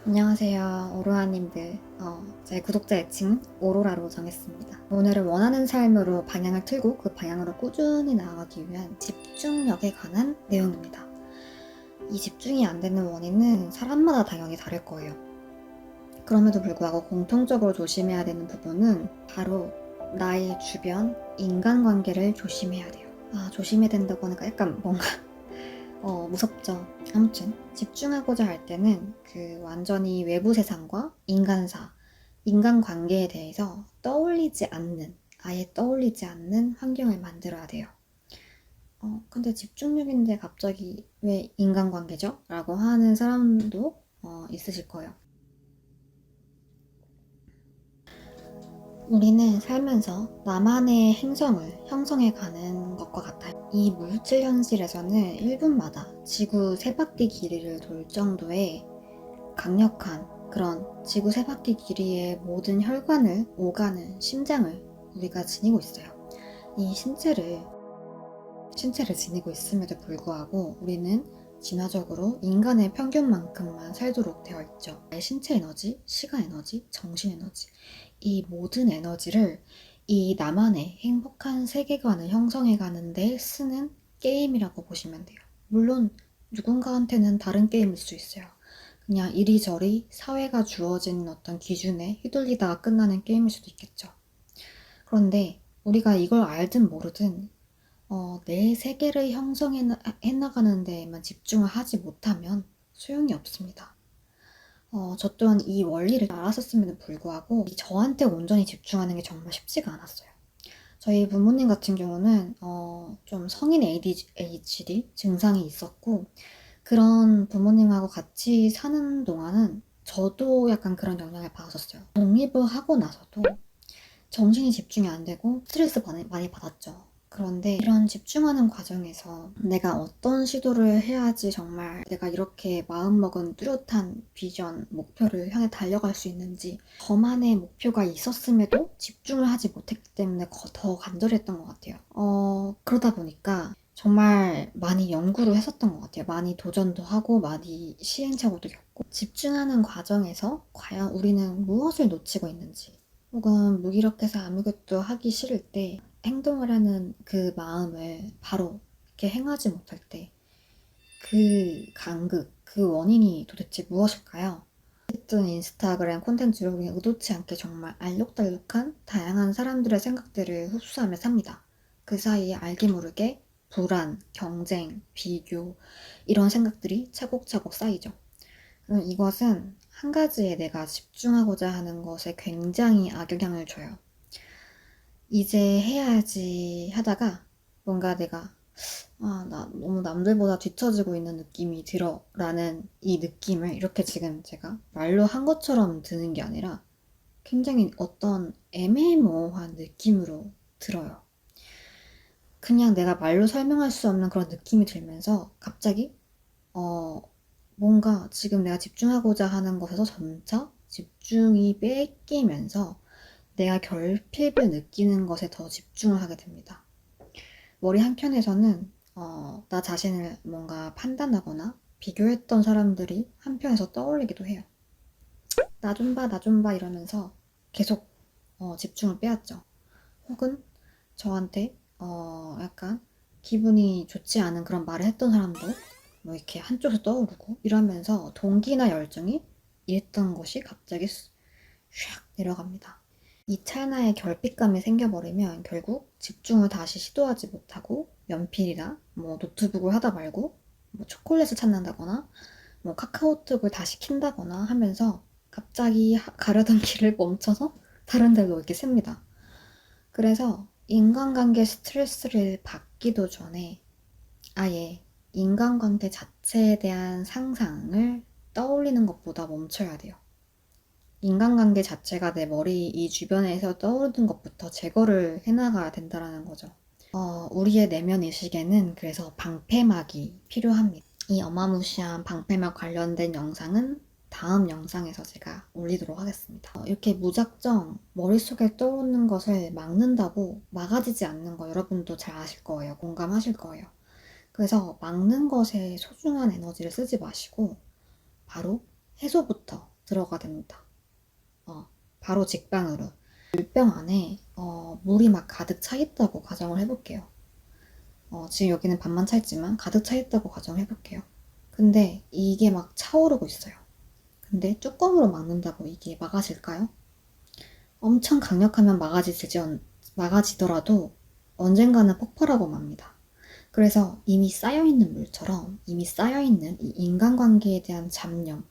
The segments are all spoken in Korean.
안녕하세요, 오로라님들. 제 구독자 애칭 오로라로 정했습니다. 오늘은 원하는 삶으로 방향을 틀고 그 방향으로 꾸준히 나아가기 위한 집중력에 관한 내용입니다. 이 집중이 안 되는 원인은 사람마다 당연히 다를 거예요. 그럼에도 불구하고 공통적으로 조심해야 되는 부분은 바로 나의 주변 인간관계를 조심해야 돼요. 조심해야 된다고 하니까 약간 뭔가 무섭죠. 아무튼 집중하고자 할 때는 그 완전히 외부 세상과 인간사, 인간관계에 대해서 아예 떠올리지 않는 환경을 만들어야 돼요. 근데 집중력인데 갑자기 왜 인간관계죠? 라고 하는 사람도 있으실 거예요. 우리는 살면서 나만의 행성을 형성해 가는 것과 같아요. 이 물질 현실에서는 1분마다 지구 3바퀴 길이를 돌 정도의 강력한 그런 지구 3바퀴 길이의 모든 혈관을 오가는 심장을 우리가 지니고 있어요. 이 신체를 지니고 있음에도 불구하고 우리는 진화적으로 인간의 평균만큼만 살도록 되어 있죠. 신체 에너지, 시간 에너지, 정신 에너지, 이 모든 에너지를 이 나만의 행복한 세계관을 형성해 가는데 쓰는 게임이라고 보시면 돼요. 물론 누군가한테는 다른 게임일 수 있어요. 그냥 이리저리 사회가 주어진 어떤 기준에 휘둘리다가 끝나는 게임일 수도 있겠죠. 그런데 우리가 이걸 알든 모르든 내 세계를 형성해 나가는 데에만 집중을 하지 못하면 소용이 없습니다. 저 또한 이 원리를 알았었음에도 불구하고 저한테 온전히 집중하는 게 정말 쉽지가 않았어요. 저희 부모님 같은 경우는 좀 성인 ADHD 증상이 있었고 그런 부모님하고 같이 사는 동안은 저도 약간 그런 영향을 받았었어요. 독립을 하고 나서도 정신이 집중이 안 되고 스트레스 많이 받았죠. 그런데 이런 집중하는 과정에서 내가 어떤 시도를 해야지 정말 내가 이렇게 마음먹은 뚜렷한 비전, 목표를 향해 달려갈 수 있는지 저만의 목표가 있었음에도 집중을 하지 못했기 때문에 더 간절했던 것 같아요. 그러다 보니까 정말 많이 연구를 했었던 것 같아요. 많이 도전도 하고 많이 시행착오도 겪고 집중하는 과정에서 과연 우리는 무엇을 놓치고 있는지 혹은 무기력해서 아무것도 하기 싫을 때 행동을 하는 그 마음을 바로 이렇게 행하지 못할 때 그 간극, 그 원인이 도대체 무엇일까요? 어쨌든 인스타그램 콘텐츠로 그냥 의도치 않게 정말 알록달록한 다양한 사람들의 생각들을 흡수하며 삽니다. 그 사이에 알게 모르게 불안, 경쟁, 비교 이런 생각들이 차곡차곡 쌓이죠. 이것은 한 가지에 내가 집중하고자 하는 것에 굉장히 악영향을 줘요. 이제 해야지 하다가 뭔가 내가 나 너무 남들보다 뒤처지고 있는 느낌이 들어 라는 이 느낌을 이렇게 지금 제가 말로 한 것처럼 드는 게 아니라 굉장히 어떤 애매모호한 느낌으로 들어요. 그냥 내가 말로 설명할 수 없는 그런 느낌이 들면서 갑자기 어, 뭔가 지금 내가 집중하고자 하는 것에서 점차 집중이 뺏기면서 내가 결핍을 느끼는 것에 더 집중을 하게 됩니다. 머리 한켠에서는 나 자신을 뭔가 판단하거나 비교했던 사람들이 한편에서 떠올리기도 해요. 나 좀 봐, 나 좀 봐 이러면서 계속 집중을 빼앗죠. 혹은 저한테 약간 기분이 좋지 않은 그런 말을 했던 사람도 뭐 이렇게 한쪽에서 떠오르고 이러면서 동기나 열정이 있던 것이 갑자기 슉 내려갑니다. 이 찰나에 결핍감이 생겨버리면 결국 집중을 다시 시도하지 못하고 연필이나 뭐 노트북을 하다 말고 뭐 초콜릿을 찾는다거나 뭐 카카오톡을 다시 킨다거나 하면서 갑자기 가려던 길을 멈춰서 다른 데로 이렇게 셉니다. 그래서 인간관계 스트레스를 받기도 전에 아예 인간관계 자체에 대한 상상을 떠올리는 것보다 멈춰야 돼요. 인간관계 자체가 내 머리 이 주변에서 떠오르는 것부터 제거를 해나가야 된다는 거죠. 우리의 내면 의식에는 그래서 방패막이 필요합니다. 이 어마무시한 방패막 관련된 영상은 다음 영상에서 제가 올리도록 하겠습니다. 이렇게 무작정 머릿속에 떠오르는 것을 막는다고 막아지지 않는 거 여러분도 잘 아실 거예요. 공감하실 거예요. 그래서 막는 것에 소중한 에너지를 쓰지 마시고 바로 해소부터 들어가 됩니다. 바로 직방으로. 물병 안에 물이 막 가득 차 있다고 가정을 해볼게요. 지금 여기는 반만 차 있지만 가득 차 있다고 가정을 해볼게요. 근데 이게 막 차오르고 있어요. 근데 뚜껑으로 막는다고 이게 막아질까요? 엄청 강력하면 막아지더라도 언젠가는 폭발하고 맙니다. 그래서 이미 쌓여있는 물처럼 이미 쌓여있는 이 인간관계에 대한 잡념,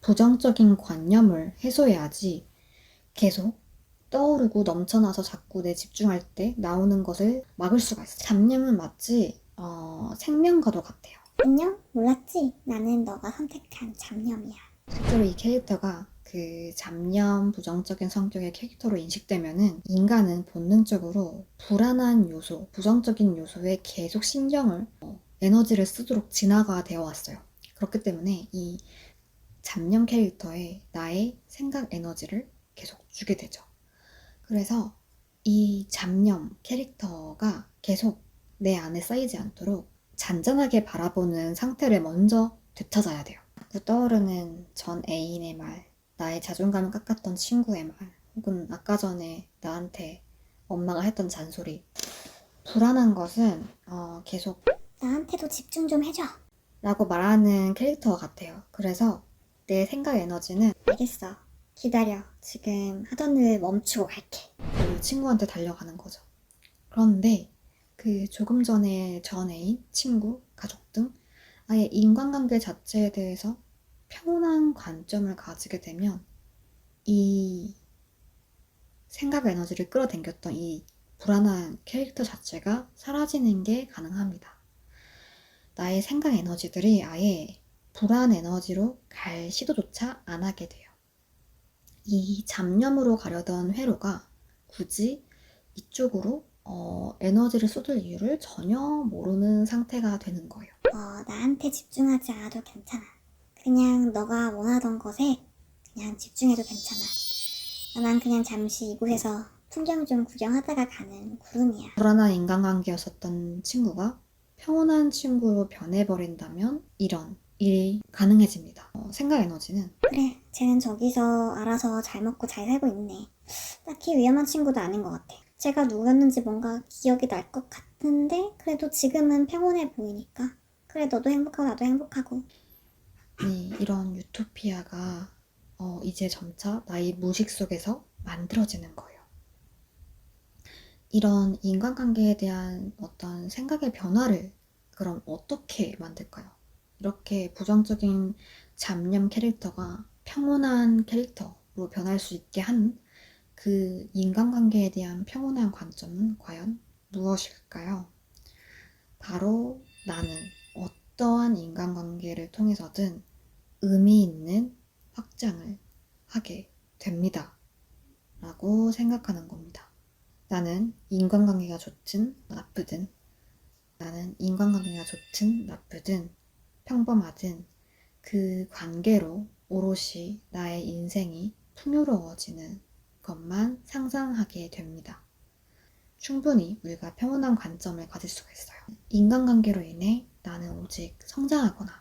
부정적인 관념을 해소해야지 계속 떠오르고 넘쳐나서 자꾸 내 집중할 때 나오는 것을 막을 수가 있어요. 잡념은 마치 생명과도 같아요. 안녕? 몰랐지? 나는 너가 선택한 잡념이야. 실제로 이 캐릭터가 그 잡념, 부정적인 성격의 캐릭터로 인식되면은 인간은 본능적으로 불안한 요소, 부정적인 요소에 계속 에너지를 쓰도록 진화가 되어 왔어요. 그렇기 때문에 이 잡념 캐릭터에 나의 생각 에너지를 계속 주게 되죠. 그래서 이 잡념 캐릭터가 계속 내 안에 쌓이지 않도록 잔잔하게 바라보는 상태를 먼저 되찾아야 돼요. 자꾸 떠오르는 전 애인의 말, 나의 자존감을 깎았던 친구의 말, 혹은 아까 전에 나한테 엄마가 했던 잔소리. 불안한 것은 계속 나한테도 집중 좀 해줘. 라고 말하는 캐릭터 같아요. 그래서 내 생각 에너지는 알겠어. 기다려. 지금 하던 일 멈추고 갈게. 그 친구한테 달려가는 거죠. 그런데 그 조금 전에 전 애인, 친구, 가족 등 아예 인간관계 자체에 대해서 평온한 관점을 가지게 되면 이 생각 에너지를 끌어당겼던 이 불안한 캐릭터 자체가 사라지는 게 가능합니다. 나의 생각 에너지들이 아예 불안 에너지로 갈 시도조차 안 하게 돼요. 이 잡념으로 가려던 회로가 굳이 이쪽으로 에너지를 쏟을 이유를 전혀 모르는 상태가 되는 거예요. 나한테 집중하지 않아도 괜찮아. 그냥 너가 원하던 것에 그냥 집중해도 괜찮아. 난 그냥 잠시 이곳에서 풍경 좀 구경하다가 가는 구름이야. 불안한 인간관계였었던 친구가 평온한 친구로 변해버린다면 이런 일이 가능해집니다. 생각 에너지는 그래, 쟤는 저기서 알아서 잘 먹고 잘 살고 있네. 딱히 위험한 친구도 아닌 것 같아. 제가 누구였는지 뭔가 기억이 날 것 같은데 그래도 지금은 평온해 보이니까 그래, 너도 행복하고 나도 행복하고. 이런 유토피아가 이제 점차 나의 무식 속에서 만들어지는 거예요. 이런 인간관계에 대한 어떤 생각의 변화를 그럼 어떻게 만들까요? 이렇게 부정적인 잡념 캐릭터가 평온한 캐릭터로 변할 수 있게 한 그 인간관계에 대한 평온한 관점은 과연 무엇일까요? 바로 나는 어떠한 인간관계를 통해서든 의미 있는 확장을 하게 됩니다. 라고 생각하는 겁니다. 나는 인간관계가 좋든 나쁘든, 나는 인간관계가 좋든 나쁘든, 평범하든 그 관계로 오롯이 나의 인생이 풍요로워지는 것만 상상하게 됩니다. 충분히 우리가 평온한 관점을 가질 수가 있어요. 인간관계로 인해 나는 오직 성장하거나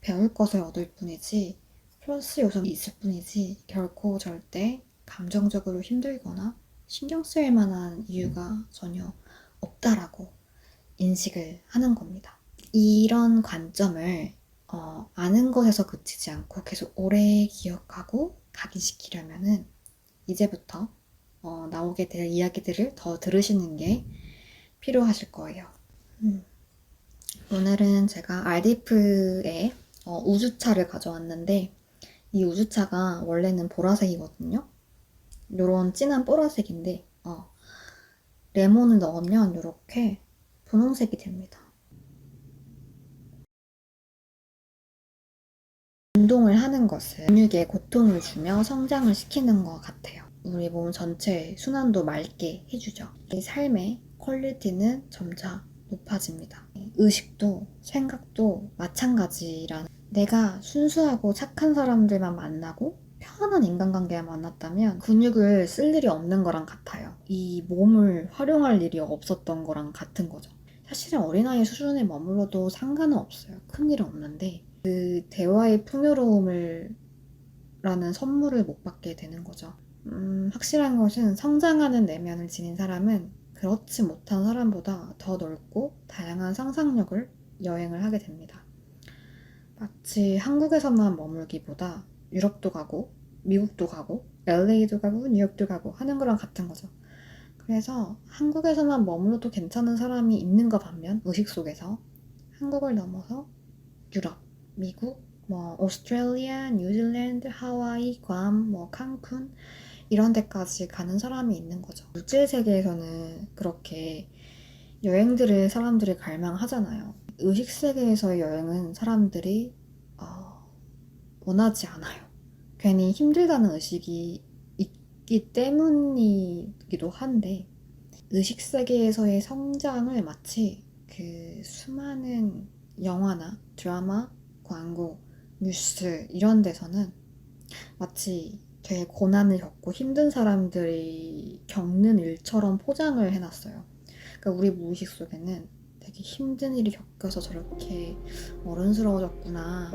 배울 것을 얻을 뿐이지 플러스 요소는 있을 뿐이지 결코 절대 감정적으로 힘들거나 신경 쓰일 만한 이유가 전혀 없다라고 인식을 하는 겁니다. 이런 관점을 아는 것에서 그치지 않고 계속 오래 기억하고 각인시키려면은 이제부터 나오게 될 이야기들을 더 들으시는 게 필요하실 거예요. 오늘은 제가 알디프의 우주차를 가져왔는데 이 우주차가 원래는 보라색이거든요. 요런 진한 보라색인데 레몬을 넣으면 이렇게 분홍색이 됩니다. 운동을 하는 것은 근육에 고통을 주며 성장을 시키는 것 같아요. 우리 몸 전체의 순환도 맑게 해주죠. 이 삶의 퀄리티는 점차 높아집니다. 의식도 생각도 마찬가지라는, 내가 순수하고 착한 사람들만 만나고 편안한 인간관계만 만났다면 근육을 쓸 일이 없는 거랑 같아요. 이 몸을 활용할 일이 없었던 거랑 같은 거죠. 사실은 어린아이 수준에 머물러도 상관은 없어요. 큰일은 없는데 그 대화의 풍요로움을 라는 선물을 못 받게 되는 거죠. 확실한 것은 성장하는 내면을 지닌 사람은 그렇지 못한 사람보다 더 넓고 다양한 상상력을 여행을 하게 됩니다. 마치 한국에서만 머물기보다 유럽도 가고 미국도 가고 LA도 가고 뉴욕도 가고 하는 거랑 같은 거죠. 그래서 한국에서만 머물러도 괜찮은 사람이 있는가 반면 의식 속에서 한국을 넘어서 유럽, 미국, 뭐 오스트레일리아, 뉴질랜드, 하와이, 괌, 뭐 칸쿤 이런 데까지 가는 사람이 있는 거죠. 물질 세계에서는 그렇게 여행들을 사람들이 갈망하잖아요. 의식 세계에서의 여행은 사람들이 원하지 않아요. 괜히 힘들다는 의식이 있기 때문이기도 한데 의식 세계에서의 성장을 마치 그 수많은 영화나 드라마, 광고, 뉴스 이런 데서는 마치 되게 고난을 겪고 힘든 사람들이 겪는 일처럼 포장을 해놨어요. 그러니까 우리 무의식 속에는 되게 힘든 일이 겪여서 저렇게 어른스러워졌구나.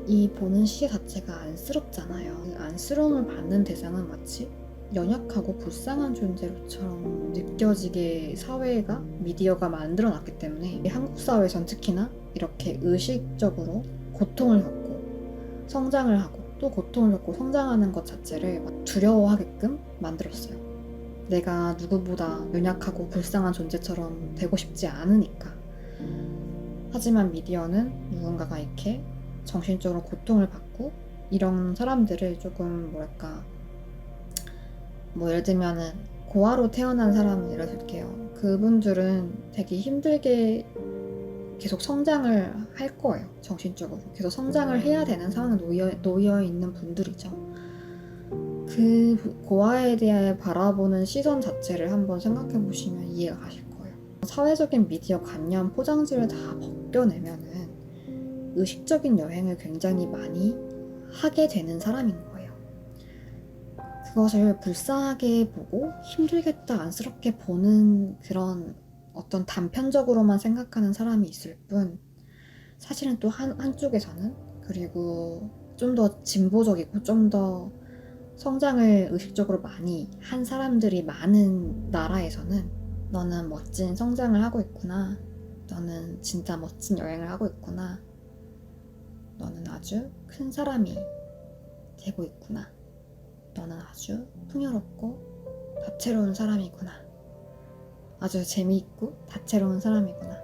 이 보는 시계 자체가 안쓰럽잖아요. 그 안쓰러움을 받는 대상은 마치 연약하고 불쌍한 존재로처럼 느껴지게 사회가 미디어가 만들어놨기 때문에 한국 사회에선 특히나 이렇게 의식적으로 고통을 겪고 성장을 하고 또 고통을 겪고 성장하는 것 자체를 두려워하게끔 만들었어요. 내가 누구보다 연약하고 불쌍한 존재처럼 되고 싶지 않으니까. 하지만 미디어는 누군가가 이렇게 정신적으로 고통을 받고 이런 사람들을 조금 뭐랄까 뭐 예를 들면은 고아로 태어난 사람을 예를 들게요. 그분들은 되게 힘들게 계속 성장을 할 거예요. 정신적으로 계속 성장을 해야 되는 상황에 놓여 있는 분들이죠. 그 고아에 대해 바라보는 시선 자체를 한번 생각해 보시면 이해가 가실 거예요. 사회적인 미디어 관념 포장지를 다 벗겨내면은 의식적인 여행을 굉장히 많이 하게 되는 사람인 거예요. 그것을 불쌍하게 보고 힘들겠다 안쓰럽게 보는 그런 어떤 단편적으로만 생각하는 사람이 있을 뿐 사실은 또 한쪽에서는 그리고 좀 더 진보적이고 좀 더 성장을 의식적으로 많이 한 사람들이 많은 나라에서는 너는 멋진 성장을 하고 있구나. 너는 진짜 멋진 여행을 하고 있구나. 너는 아주 큰 사람이 되고 있구나. 너는 아주 풍요롭고 다채로운 사람이구나. 아주 재미있고 다채로운 사람이구나.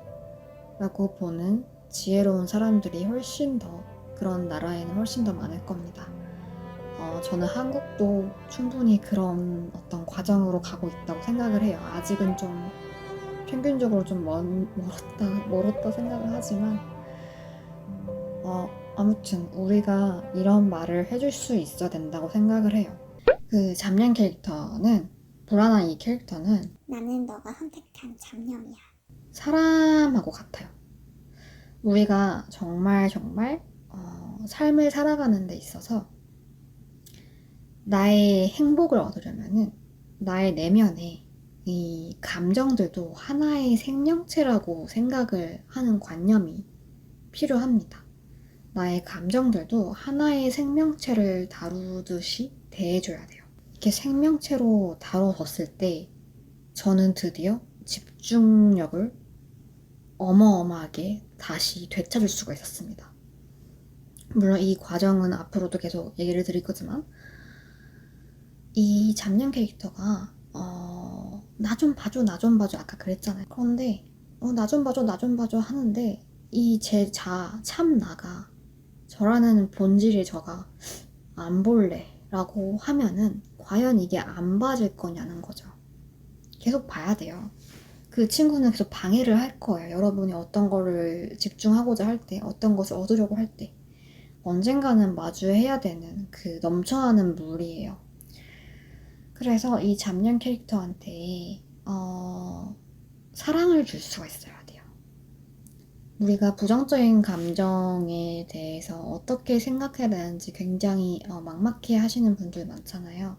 라고 보는 지혜로운 사람들이 훨씬 더 그런 나라에는 훨씬 더 많을 겁니다. 저는 한국도 충분히 그런 어떤 과정으로 가고 있다고 생각을 해요. 아직은 좀 평균적으로 좀 멀었다 생각을 하지만 아무튼 우리가 이런 말을 해줄 수 있어야 된다고 생각을 해요. 그 잡념 캐릭터는 불안한 이 캐릭터는 나는 너가 선택한 잡념이야. 사람하고 같아요. 우리가 정말 삶을 살아가는 데 있어서 나의 행복을 얻으려면은 나의 내면에 이 감정들도 하나의 생명체라고 생각을 하는 관념이 필요합니다. 나의 감정들도 하나의 생명체를 다루듯이 대해줘야 돼요. 이렇게 생명체로 다뤄졌을 때 저는 드디어 집중력을 어마어마하게 다시 되찾을 수가 있었습니다. 물론 이 과정은 앞으로도 계속 얘기를 드릴 거지만 이 잡념 캐릭터가 나 좀 봐줘 나 좀 봐줘 아까 그랬잖아요. 그런데 나 좀 봐줘 하는데 이 제 참나가 저라는 본질의 저가 안 볼래 라고 하면은 과연 이게 안 봐질 거냐는 거죠. 계속 봐야 돼요. 그 친구는 계속 방해를 할 거예요. 여러분이 어떤 거를 집중하고자 할 때, 어떤 것을 얻으려고 할 때 언젠가는 마주해야 되는 그 넘쳐나는 물이에요. 그래서 이 잡념 캐릭터한테 사랑을 줄 수가 있어야 돼요. 우리가 부정적인 감정에 대해서 어떻게 생각해야 되는지 굉장히 막막해 하시는 분들 많잖아요.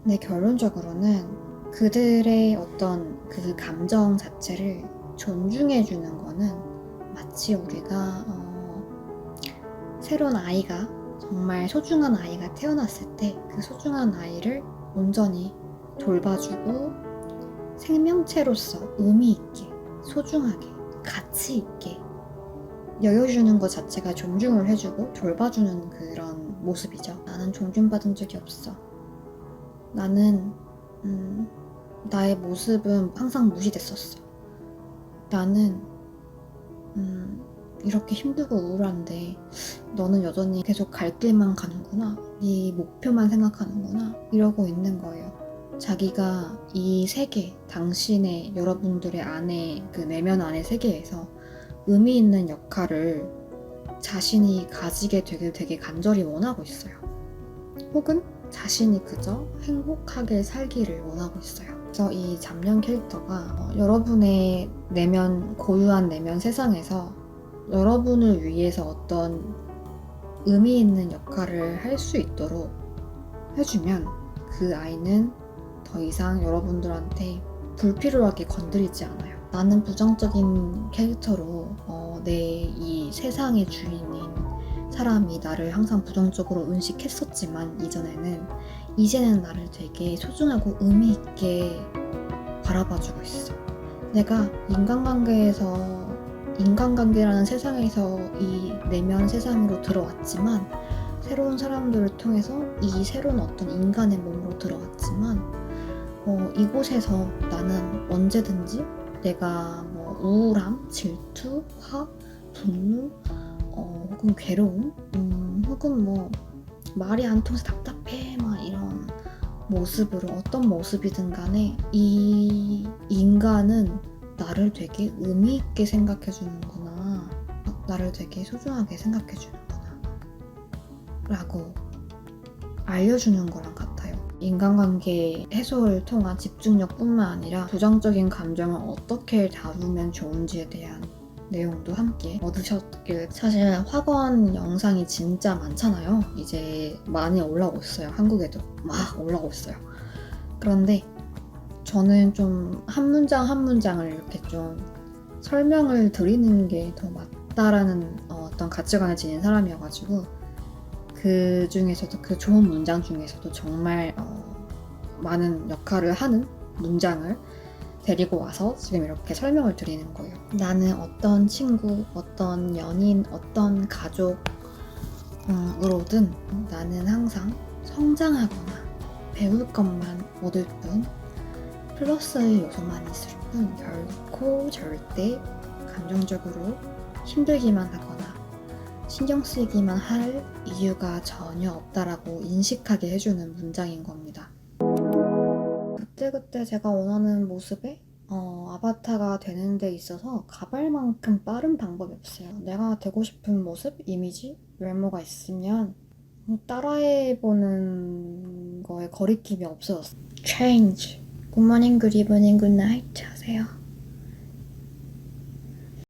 근데 결론적으로는 그들의 어떤 그 감정 자체를 존중해주는 거는 마치 우리가 새로운 아이가 정말 소중한 아이가 태어났을 때 그 소중한 아이를 온전히 돌봐주고 생명체로서 의미 있게, 소중하게, 가치 있게 여겨주는 것 자체가 존중을 해주고 돌봐주는 그런 모습이죠. 나는 존중받은 적이 없어. 나는 나의 모습은 항상 무시됐었어. 나는 이렇게 힘들고 우울한데 너는 여전히 계속 갈 길만 가는구나. 네 목표만 생각하는구나. 이러고 있는 거예요. 자기가 이 세계, 당신의 여러분들의 안에 그 내면 안의 세계에서 의미 있는 역할을 자신이 가지게 되길 되게 간절히 원하고 있어요. 혹은 자신이 그저 행복하게 살기를 원하고 있어요. 그래서 이 잡년 캐릭터가 여러분의 내면, 고유한 내면 세상에서 여러분을 위해서 어떤 의미 있는 역할을 할 수 있도록 해주면 그 아이는 더 이상 여러분들한테 불필요하게 건드리지 않아요. 나는 부정적인 캐릭터로 내 이 세상의 주인인 사람이 나를 항상 부정적으로 인식했었지만 이제는 나를 되게 소중하고 의미 있게 바라봐주고 있어. 내가 인간관계라는 세상에서 이 내면 세상으로 들어왔지만 새로운 사람들을 통해서 이 새로운 어떤 인간의 몸으로 들어왔지만 이곳에서 나는 언제든지 내가 뭐 우울함, 질투, 화, 분노, 혹은 괴로움, 혹은 뭐 말이 안 통해서 답답해 막 이런 모습으로 어떤 모습이든 간에 이 인간은 나를 되게 의미 있게 생각해 주는구나. 나를 되게 소중하게 생각해 주는구나. 라고 알려주는 거랑 같아요. 인간관계 해소를 통한 집중력뿐만 아니라 부정적인 감정을 어떻게 다루면 좋은지에 대한 내용도 함께 얻으셨길. 사실 학원 영상이 진짜 많잖아요. 이제 많이 올라오고 있어요. 한국에도 막 올라오고 있어요. 그런데 저는 좀 한 문장 한 문장을 이렇게 좀 설명을 드리는 게 더 맞다라는 어떤 가치관을 지닌 사람이어가지고 그 중에서도 그 좋은 문장 중에서도 정말 많은 역할을 하는 문장을 데리고 와서 지금 이렇게 설명을 드리는 거예요. 나는 어떤 친구, 어떤 연인, 어떤 가족으로든 나는 항상 성장하거나 배울 것만 얻을 뿐 플러스의 요소만 있을 뿐 결코 절대 감정적으로 힘들기만 하거나 신경 쓰이기만 할 이유가 전혀 없다라고 인식하게 해주는 문장인 겁니다. 그때그때 제가 원하는 모습에 아바타가 되는 데 있어서 가발만큼 빠른 방법이 없어요. 내가 되고 싶은 모습, 이미지, 외모가 있으면 따라해보는 거에 거리낌이 없어졌어요. Change. Good morning, good evening, good night 하세요.